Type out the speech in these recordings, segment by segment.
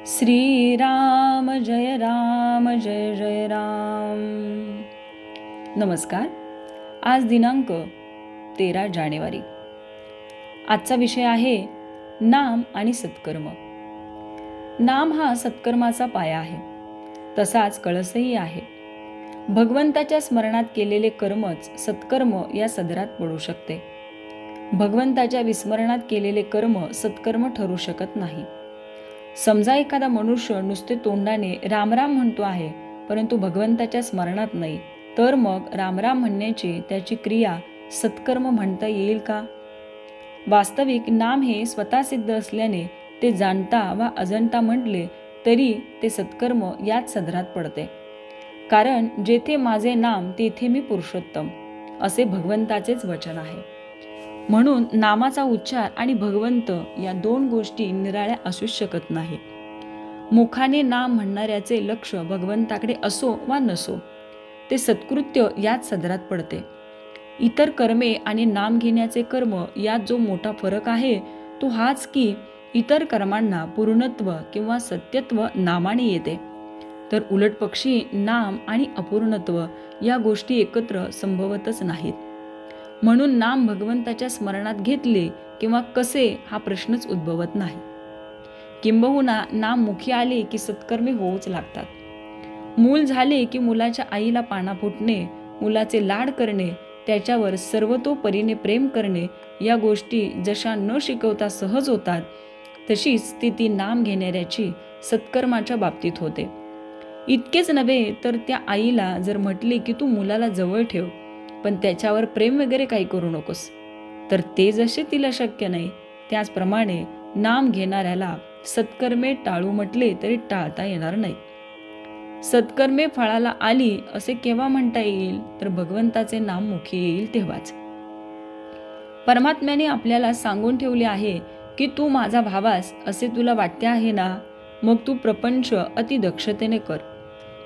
श्रीराम जय जय जय राम। नमस्कार। आज दिनांक 13 जानेवारी। आजचा विषय आहे नाम आणि सत्कर्म। नाम हा सत्कर्माचा पाया आहे, तसाच कळसही आहे। भगवंताच्या स्मरणात केलेले कर्मच सत्कर्म या सदरात पडू शकते। भगवंताच्या विस्मरणात केलेले कर्म सत्कर्म ठरू शकत नाही। समजा एखादा मनुष्य नुसते तोंडाने रामराम म्हणतो आहे, परंतु भगवंताच्या स्मरणात नाही, तर मग रामराम म्हणण्याची त्याची क्रिया सत्कर्म म्हणता येईल का? वास्तविक नाम हे स्वतः सिद्ध असल्याने ते जाणता वा अजाणता म्हटले तरी ते सत्कर्म याच सदरात पडते। कारण जेथे माझे नाम तेथे मी पुरुषोत्तम, असे भगवंताचेच वचन आहे। म्हणून नामाचा उच्चार आणि भगवंत या दोन गोष्टी निराळ्या असूच शकत नाही। मुखाने नाम म्हणणाऱ्याचे लक्ष भगवंताकडे असो वा नसो, ते सत्कृत्य याच सदरात पडते। इतर कर्मे आणि नाम घेण्याचे कर्म यात जो मोठा फरक आहे तो हाच की इतर कर्मांना पूर्णत्व किंवा सत्यत्व नामाने येते, तर उलटपक्षी नाम आणि अपूर्णत्व या गोष्टी एकत्र संभवतच नाहीत। म्हणून नाम भगवंताच्या स्मरणात घेतले किंवा कसे हा प्रश्नच उद्भवत नाही। किंबहुना नाम मुखी आले की सत्कर्मे होऊच लागतात। मूल झाले की मुलाच्या आईला पाना फुटणे, मुलाचे लाड करणे, त्याच्यावर सर्वतोपरीने प्रेम करणे या गोष्टी जशा न शिकवता सहज होतात, तशीच स्थिती नाम घेणाऱ्याची सत्कर्माच्या बाबतीत होते। इतकेच नव्हे तर त्या आईला जर म्हटले की तू मुलाला जवळ ठेव, पण त्याच्यावर प्रेम वगैरे काही करू नकोस, तर ते जसे तिला शक्य नाही, त्याचप्रमाणे नाम घेणाऱ्याला सत्कर्मे टाळू म्हटले तरी टाळता येणार नाही। सत्कर्मे फळाला आली असे केव्हा म्हणता येईल, तर भगवंताचे नाम मुखी येईल तेव्हाच। परमात्म्याने आपल्याला सांगून ठेवले आहे की तू माझा भावास असे तुला वाटते आहे ना, मग तू प्रपंच अति दक्षतेने कर,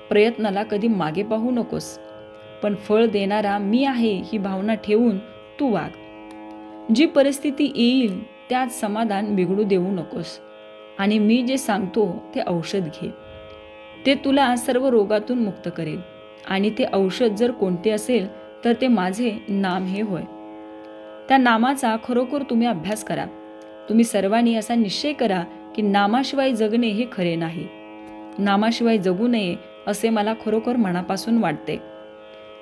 प्रयत्नाला कधी मागे पाहू नकोस, पण फळ देणारा मी आहे ही भावना ठेवून तू वाग। जी परिस्थिती येईल त्यात समाधान बिघडू देऊ नकोस, आणि मी जे सांगतो ते औषध घे, ते तुला सर्व रोगातून मुक्त करेल। आणि ते औषध जर कोणते असेल तर ते माझे नाम हे होय। त्या नामाचा खरोखर तुम्ही अभ्यास करा। तुम्ही सर्वांनी असा निश्चय करा की नामाशिवाय जगणे हे खरे नाही। नामाशिवाय जगू नये असे मला खरोखर मनापासून वाटते।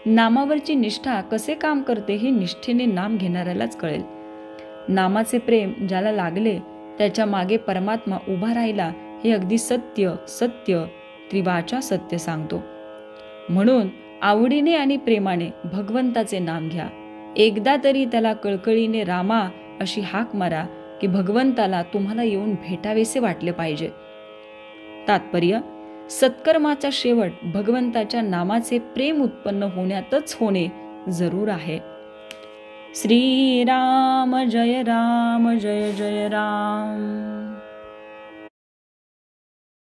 नामावरची निष्ठा कसे काम करते हे निष्ठेने नाम घेणाऱ्यालाच कळेल। नामाचे प्रेम ज्याला लागले त्याच्या मागे परमात्मा उभा राहिला हे अगदी सत्य सत्य त्रिवाचा सत्य सांगतो। म्हणून आवडीने आणि प्रेमाने भगवंताचे नाम घ्या। एकदा तरी त्याला कळकळीने रामा अशी हाक मारा की भगवंताला तुम्हाला येऊन भेटावेसे वाटले पाहिजे। तात्पर्य: सत्कर्माचा शेवट भगवंताच्या नामाचे प्रेम उत्पन्न होण्यातच होणे जरूर आहे। श्रीराम जय जय राम।